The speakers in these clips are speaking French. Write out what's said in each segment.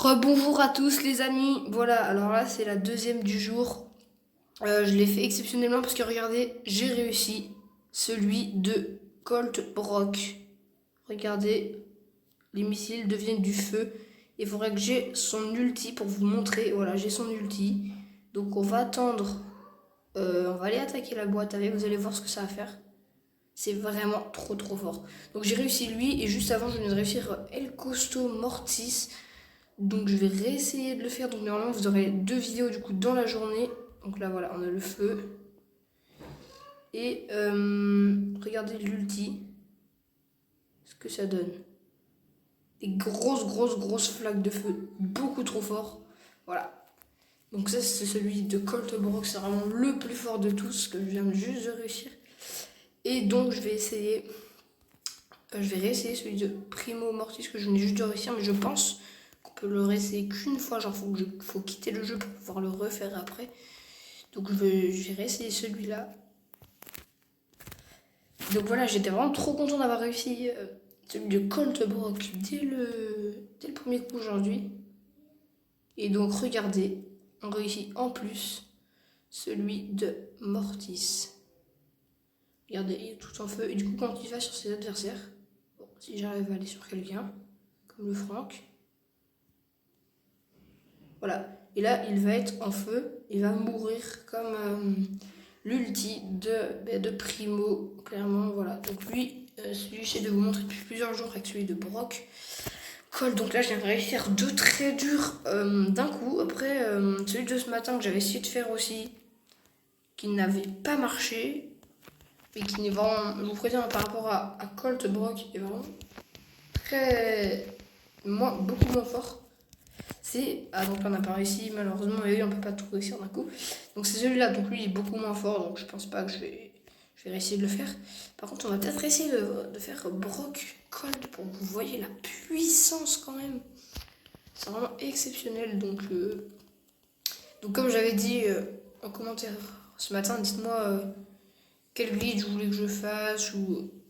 Rebonjour à tous les amis, voilà, alors là c'est la deuxième du jour. Je l'ai fait exceptionnellement parce que regardez, j'ai réussi celui de Colt Brock. Regardez, les missiles deviennent du feu. Il faudrait que j'ai son ulti pour vous montrer. Voilà, j'ai son ulti. Donc on va attendre, on va aller attaquer la boîte avec, vous allez voir ce que ça va faire. C'est vraiment trop fort. Donc j'ai réussi lui et juste avant je venais de réussir El Costo Mortis. Donc je vais réessayer de le faire. Donc normalement vous aurez 2 vidéos du coup dans la journée. Donc là voilà, on a le feu. Et regardez l'ulti. Ce que ça donne. Des grosses flaques de feu. Beaucoup trop fort. Voilà. Donc ça c'est celui de Colt Brock. C'est vraiment le plus fort de tous que je viens juste de réussir. Et donc je vais essayer. Je vais réessayer celui de Primo Mortis que je venais juste de réussir. Mais je pense qu'on peut le réessayer qu'une fois. Genre faut quitter le jeu pour pouvoir le refaire après. Donc je vais réessayer celui-là. Donc voilà, j'étais vraiment trop content d'avoir réussi celui de Colt Brock dès le premier coup aujourd'hui. Et donc regardez, on réussit en plus celui de Mortis. Regardez, il est tout en feu. Et du coup, quand il va sur ses adversaires, bon, si j'arrive à aller sur quelqu'un, comme le Franck, voilà. Et là, il va être en feu, il va mourir comme l'ulti de Primo, clairement, voilà. Donc lui, celui j'essaie de vous montrer depuis plusieurs jours avec celui de Brock. Colt, donc là, je viens de réussir 2 très durs d'un coup. Après, celui de ce matin que j'avais essayé de faire aussi, qui n'avait pas marché, mais qui n'est vraiment, je vous préviens, par rapport à Colt Brock, est vraiment beaucoup moins fort. C'est, donc là on n'a pas réussi malheureusement, et on peut pas tout réussir d'un coup. Donc c'est celui-là, donc lui il est beaucoup moins fort, donc je pense pas que je vais réussir de le faire. Par contre on va peut-être essayer de faire Brock Colt pour que vous voyez la puissance quand même. C'est vraiment exceptionnel, donc comme j'avais dit en commentaire ce matin, dites-moi quel glitch vous voulez que je fasse,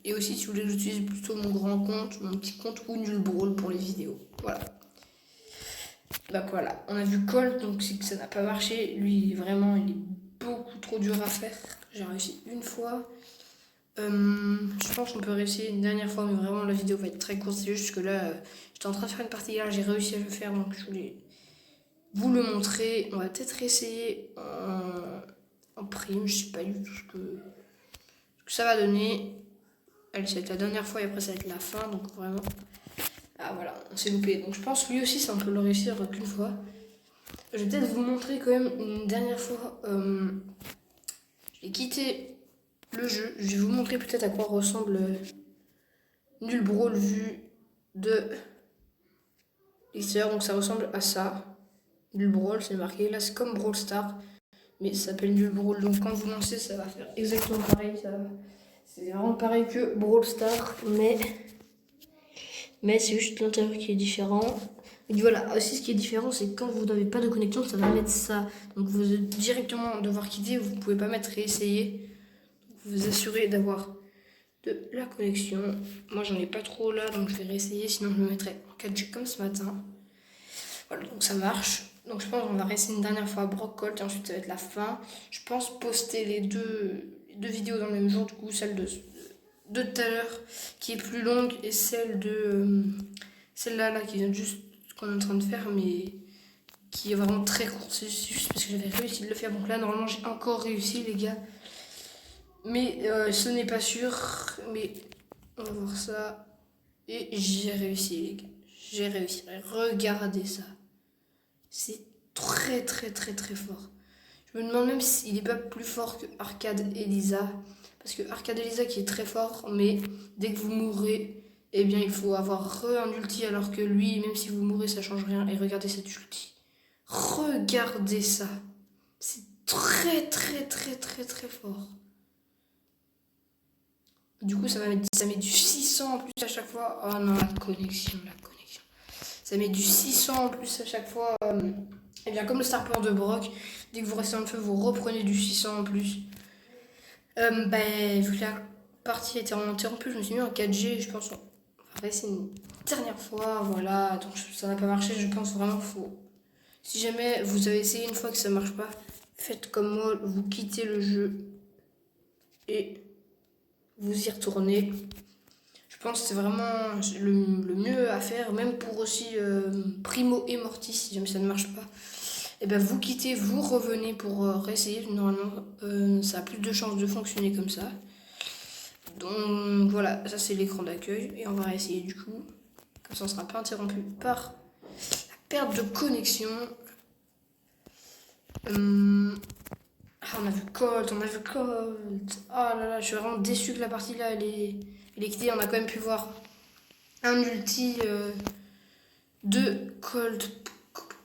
et aussi si vous voulez que j'utilise plutôt mon grand compte, mon petit compte ou Nul Brawl pour les vidéos. Voilà. Donc voilà, on a vu Colt, donc c'est que ça n'a pas marché. Lui, vraiment, il est beaucoup trop dur à faire. J'ai réussi une fois. Je pense qu'on peut réussir une dernière fois, mais vraiment la vidéo va être très courte. C'est juste que là, j'étais en train de faire une partie là, j'ai réussi à le faire, donc je voulais vous le montrer. On va peut-être essayer en prime, je sais pas du tout ce que ça va donner. Allez, ça va être la dernière fois et après ça va être la fin, donc vraiment... Ah voilà, on s'est loupé. Donc je pense que lui aussi, ça on peut le réussir qu'une fois. Je vais peut-être vous montrer quand même une dernière fois. Je vais quitter le jeu. Je vais vous montrer peut-être à quoi ressemble Nul Brawl vu de l'extérieur. Donc ça ressemble à ça. Nul Brawl, c'est marqué. Là, c'est comme Brawl Stars, mais ça s'appelle Nul Brawl. Donc quand vous lancez, ça va faire exactement pareil. C'est vraiment pareil que Brawl Stars, mais c'est juste l'intérieur qui est différent. Et voilà, aussi ce qui est différent, c'est que quand vous n'avez pas de connexion, ça va mettre ça. Donc vous allez directement devoir quitter, vous ne pouvez pas mettre réessayer. Vous vous assurez d'avoir de la connexion. Moi j'en ai pas trop là, donc je vais réessayer, sinon je me mettrai en 4G comme ce matin. Voilà, donc ça marche. Donc je pense qu'on va réessayer une dernière fois à Brock Colt et ensuite ça va être la fin. Je pense poster les deux vidéos dans le même jour, du coup celle de tout à l'heure qui est plus longue et celle-là qui vient juste qu'on est en train de faire, mais qui est vraiment très courte. C'est juste parce que j'avais réussi de le faire. Donc là, normalement, j'ai encore réussi, les gars. Mais ce n'est pas sûr. Mais on va voir ça. Et j'ai réussi, les gars. J'ai réussi. Regardez ça. C'est très fort. Je me demande même s'il n'est pas plus fort que Arcade Elisa. Parce que Arcade Elisa qui est très fort, mais dès que vous mourrez, eh bien il faut avoir un ulti, alors que lui, même si vous mourrez, ça change rien. Et regardez cet ulti. Regardez ça. C'est très fort. Du coup, ça met du 600 en plus à chaque fois. Oh non, la connexion. Ça met du 600 en plus à chaque fois. Et bien comme le Star Power de Brock, dès que vous restez dans le feu, vous reprenez du 600 en plus. Vu que la partie a été remontée en plus, je me suis mis en 4G, je pense. réessayer une dernière fois, voilà. Donc ça n'a pas marché, je pense vraiment qu'il faut... Si jamais vous avez essayé une fois que ça marche pas, faites comme moi, vous quittez le jeu et vous y retournez. Je pense que c'est vraiment le mieux à faire, même pour aussi Primo et Mortis, si jamais ça ne marche pas. Et ben vous quittez, vous revenez pour réessayer. Normalement, ça a plus de chances de fonctionner comme ça. Donc voilà, ça c'est l'écran d'accueil et on va réessayer du coup. Comme ça on ne sera pas interrompu par la perte de connexion. On a vu Colt, on a vu Colt. Ah là là, je suis vraiment déçu que la partie là elle est quittée. On a quand même pu voir un ulti de Colt.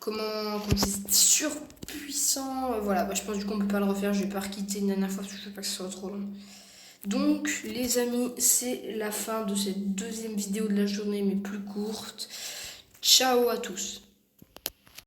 Comment c'est surpuissant. Voilà, bah, je pense du coup on peut pas le refaire. Je vais pas requitter une dernière fois parce que je veux pas que ce soit trop long. Donc les amis, c'est la fin de cette deuxième vidéo de la journée mais plus courte. Ciao à tous.